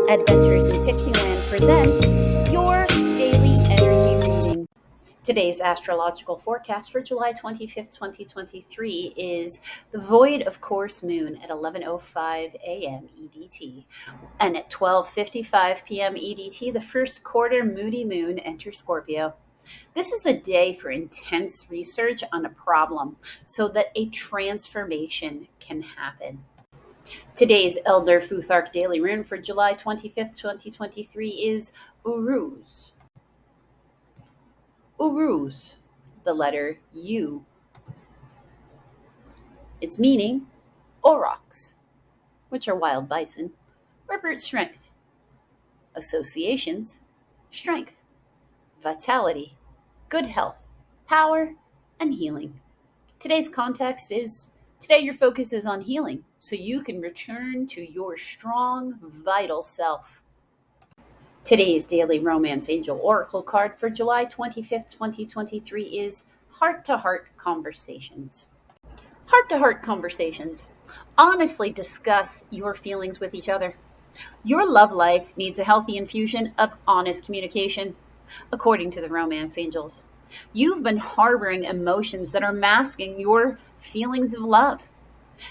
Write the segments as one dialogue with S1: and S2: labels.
S1: Adventures in Pixieland presents your daily energy reading. Today's astrological forecast for July 25th, 2023 is the void of course moon at 11:05 a.m. EDT. And at 12:55 p.m. EDT, the first quarter moody moon enters Scorpio. This is a day for intense research on a problem so that a transformation can happen. Today's Elder Futhark Daily Rune for July 25th, 2023 is Uruz. Uruz, the letter U. Its meaning, aurochs, which are wild bison, represent strength. Associations, strength, vitality, good health, power, and healing. Today's context is today your focus is on healing so you can return to your strong, vital self. Today's Daily Romance Angel Oracle card for July 25th, 2023 is Heart to Heart Conversations. Heart to Heart Conversations. Honestly discuss your feelings with each other. Your love life needs a healthy infusion of honest communication, according to the Romance Angels. You've been harboring emotions that are masking your feelings of love.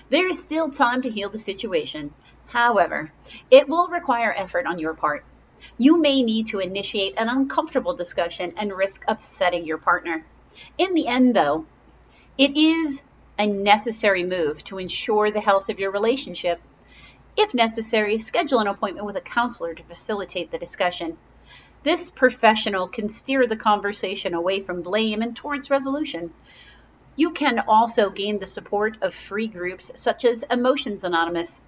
S1: There is still time to heal the situation. However, it will require effort on your part. You may need to initiate an uncomfortable discussion and risk upsetting your partner. In the end, though, it is a necessary move to ensure the health of your relationship. If necessary, schedule an appointment with a counselor to facilitate the discussion. This professional can steer the conversation away from blame and towards resolution. You can also gain the support of free groups such as Emotions Anonymous,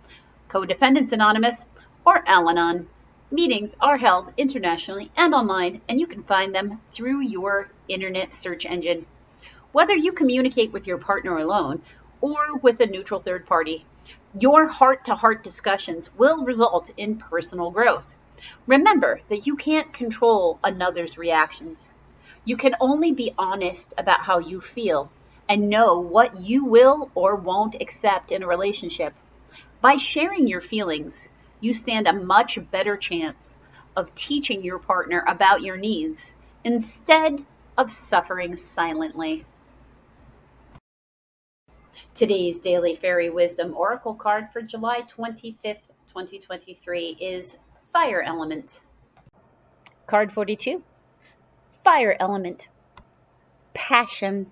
S1: Codependence Anonymous, or Al-Anon. Meetings are held internationally and online, and you can find them through your internet search engine. Whether you communicate with your partner alone or with a neutral third party, your heart-to-heart discussions will result in personal growth. Remember that you can't control another's reactions. You can only be honest about how you feel and know what you will or won't accept in a relationship. By sharing your feelings, you stand a much better chance of teaching your partner about your needs instead of suffering silently. Today's Daily Fairy Wisdom Oracle card for July 25th, 2023 is Fire Element. Card 42. Fire Element. Passion.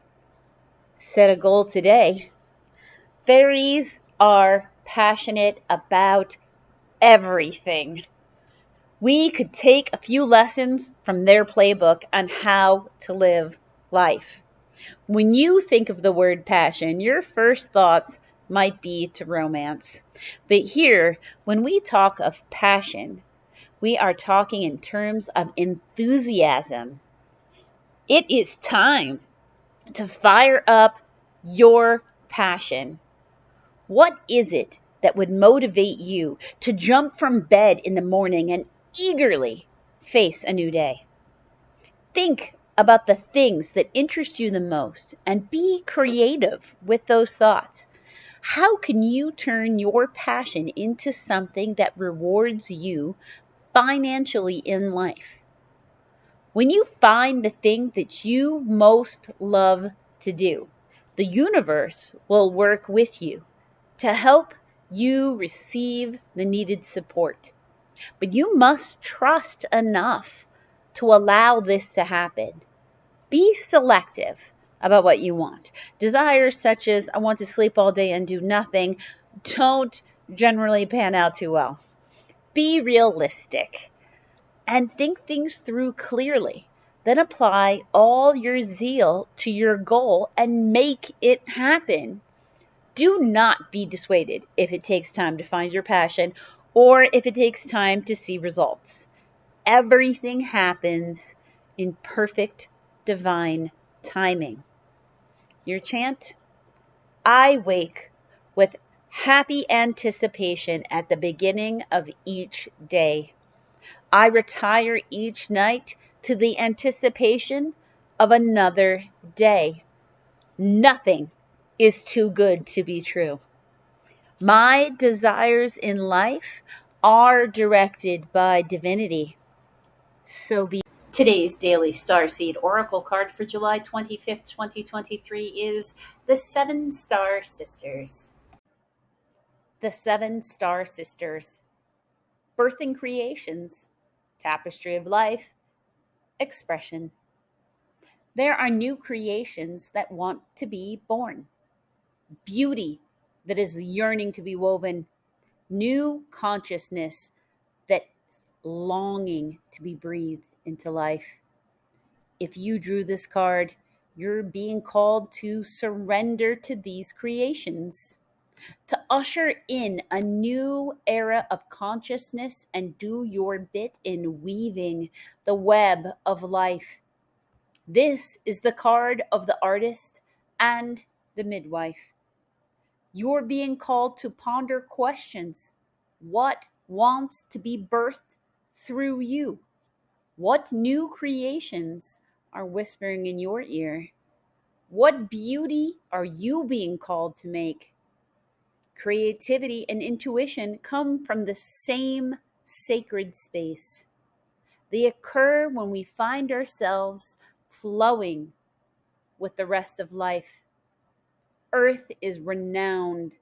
S1: Set a goal today. Fairies are passionate about everything. We could take a few lessons from their playbook on how to live life. When you think of the word passion, your first thoughts might be to romance. But here, when we talk of passion, we are talking in terms of enthusiasm. It is time to fire up your passion. What is it that would motivate you to jump from bed in the morning and eagerly face a new day? Think about the things that interest you the most and be creative with those thoughts. How can you turn your passion into something that rewards you financially in life? When you find the thing that you most love to do, the universe will work with you to help you receive the needed support. But you must trust enough to allow this to happen. Be selective about what you want. Desires such as I want to sleep all day and do nothing don't generally pan out too well. Be realistic and think things through clearly. Then apply all your zeal to your goal and make it happen. Do not be dissuaded if it takes time to find your passion or if it takes time to see results. Everything happens in perfect divine timing. Your chant? I wake with happy anticipation at the beginning of each day. I retire each night to the anticipation of another day. Nothing is too good to be true. My desires in life
S2: are directed by divinity. So be.
S1: Today's Daily Starseed Oracle card for July 25th, 2023 is the Seven Star Sisters. The Seven Star Sisters. Birthing creations, tapestry of life, expression. There are new creations that want to be born, beauty that is yearning to be woven, new consciousness that's longing to be breathed into life. If you drew this card, you're being called to surrender to these creations, to usher in a new era of consciousness and do your bit in weaving the web of life. This is the card of the artist and the midwife. You're being called to ponder questions. What wants to be birthed through you? What new creations are whispering in your ear? What beauty are you being called to make? Creativity and intuition come from the same sacred space. They occur when we find ourselves flowing with the rest of life. Earth is renowned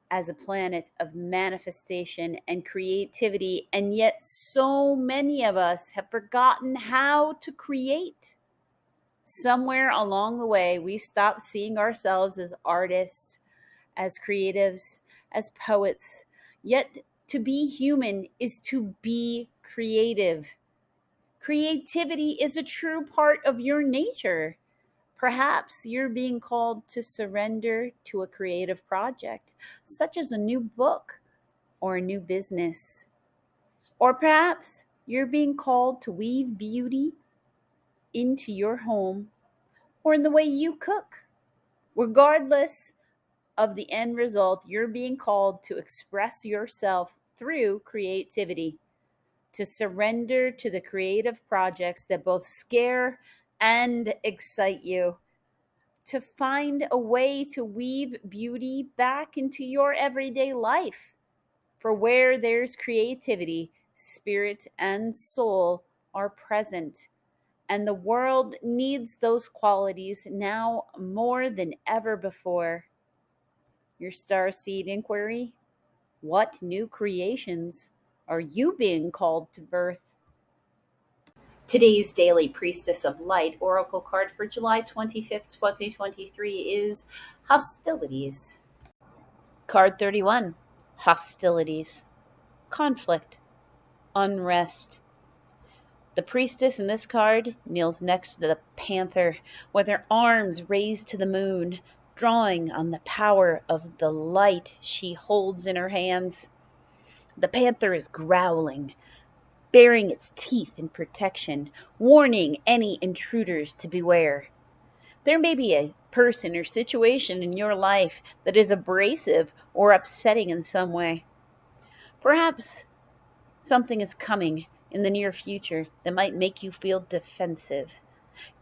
S1: as a planet of manifestation and creativity, and yet so many of us have forgotten how to create. Somewhere along the way, we stopped seeing ourselves as artists, as creatives, as poets. Yet to be human is to be creative. Creativity is a true part of your nature. Perhaps you're being called to surrender to a creative project, such as a new book or a new business. Or perhaps you're being called to weave beauty into your home or in the way you cook. Regardless of the end result, you're being called to express yourself through creativity, to surrender to the creative projects that both scare and excite you, to find a way to weave beauty back into your everyday life. For where there's creativity, spirit and soul are present. And the world needs those qualities now more than ever before. Your starseed inquiry: what new creations are you being called to birth? Today's Daily Priestess of Light Oracle card for July 25th, 2023 is Hostilities.
S2: Card 31. Hostilities. Conflict. Unrest. The priestess in this card kneels next to the panther with her arms raised to the moon, drawing on the power of the light she holds in her hands. The panther is growling, baring its teeth in protection, warning any intruders to beware. There may be a person or situation in your life that is abrasive or upsetting in some way. Perhaps something is coming in the near future that might make you feel defensive.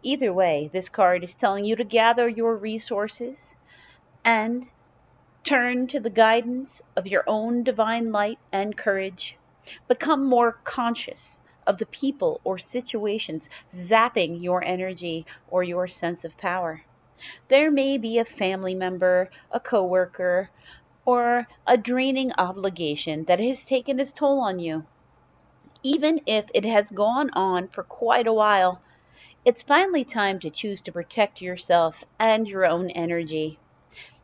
S2: Either way, this card is telling you to gather your resources and turn to the guidance of your own divine light and courage. Become more conscious of the people or situations zapping your energy or your sense of power. There may be a family member, a coworker, or a draining obligation that has taken its toll on you. Even if it has gone on for quite a while, it's finally time to choose to protect yourself and your own energy.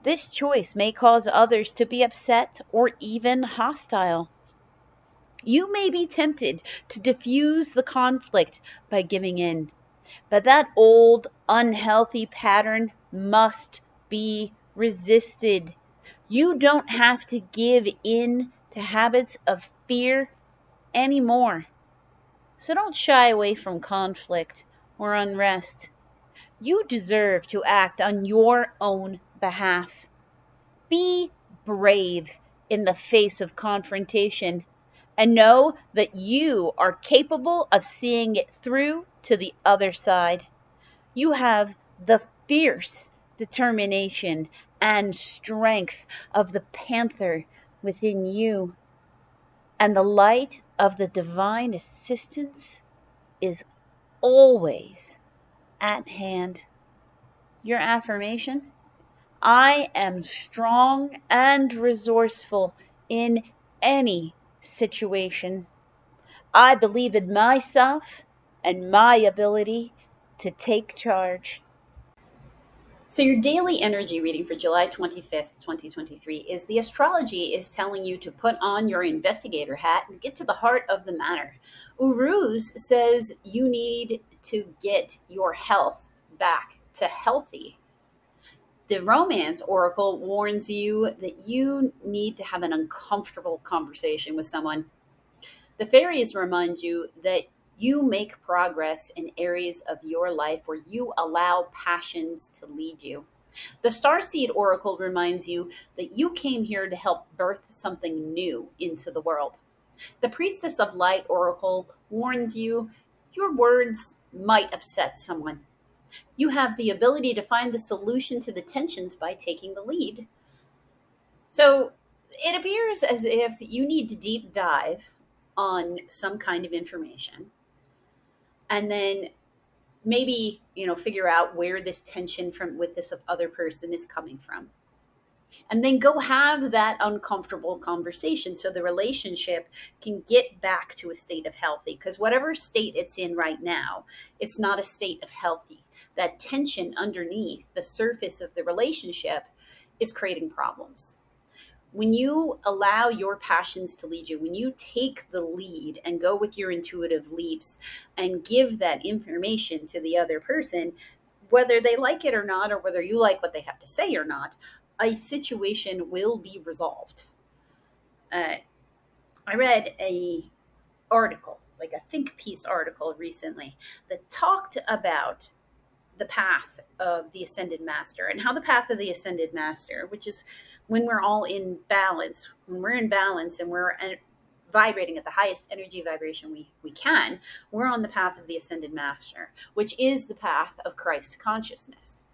S2: This choice may cause others to be upset or even hostile. You may be tempted to diffuse the conflict by giving in, but that old, unhealthy pattern must be resisted. You don't have to give in to habits of fear anymore. So don't shy away from conflict or unrest. You deserve to act on your own behalf. Be brave in the face of confrontation and know that you are capable of seeing it through to the other side. You have the fierce determination and strength of the panther within you. And the light of the divine assistance is always at hand. Your affirmation: I am strong and resourceful in any situation. I believe in myself and my ability to take charge.
S1: So, your daily energy reading for July 25th, 2023 is the astrology is telling you to put on your investigator hat and get to the heart of the matter. Uruz says you need to get your health back to healthy. The romance oracle warns you that you need to have an uncomfortable conversation with someone. The fairies remind you that you make progress in areas of your life where you allow passions to lead you. The Starseed Oracle reminds you that you came here to help birth something new into the world. The Priestess of Light Oracle warns you your words might upset someone. You have the ability to find the solution to the tensions by taking the lead. So it appears as if you need to deep dive on some kind of information and then maybe, figure out where this tension from with this other person is coming from. And then go have that uncomfortable conversation so the relationship can get back to a state of healthy. Because whatever state it's in right now, it's not a state of healthy. That tension underneath the surface of the relationship is creating problems. When you allow your passions to lead you, when you take the lead and go with your intuitive leaps and give that information to the other person, whether they like it or not, or whether you like what they have to say or not, a situation will be resolved. Uh, I read a article, like a think piece article recently, that talked about the path of the ascended master and how the path of the ascended master, which is when we're all in balance, when we're in balance and we're vibrating at the highest energy vibration we can, we're on the path of the ascended master, which is the path of Christ consciousness.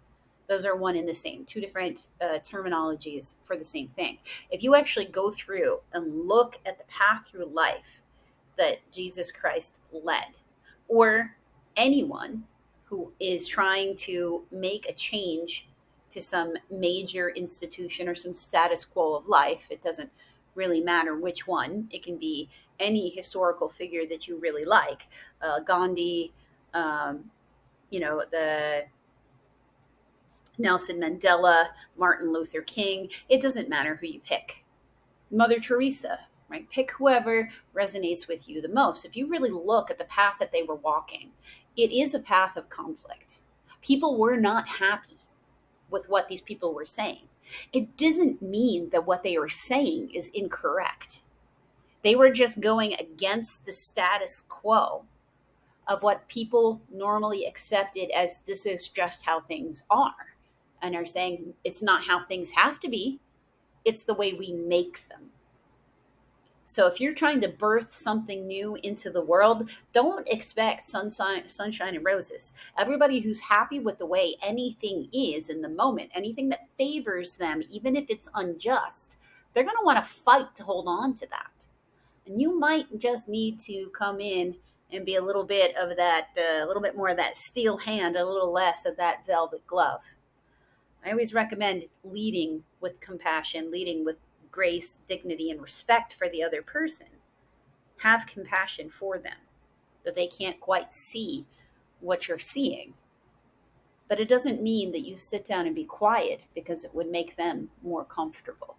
S1: Those are one and the same, two different terminologies for the same thing. If you actually go through and look at the path through life that Jesus Christ led, or anyone who is trying to make a change to some major institution or some status quo of life, it doesn't really matter which one. It can be any historical figure that you really like, Gandhi, the Nelson Mandela, Martin Luther King. It doesn't matter who you pick. Mother Teresa, right? Pick whoever resonates with you the most. If you really look at the path that they were walking, it is a path of conflict. People were not happy with what these people were saying. It doesn't mean that what they were saying is incorrect. They were just going against the status quo of what people normally accepted as this is just how things are, and are saying it's not how things have to be, it's the way we make them. So if you're trying to birth something new into the world, don't expect sunshine and roses. Everybody who's happy with the way anything is in the moment, anything that favors them, even if it's unjust, they're going to want to fight to hold on to that. And you might just need to come in and be a little bit of that, a little bit more of that steel hand, a little less of that velvet glove. I always recommend leading with compassion, leading with grace, dignity, and respect for the other person. Have compassion for them, that they can't quite see what you're seeing. But it doesn't mean that you sit down and be quiet because it would make them more comfortable.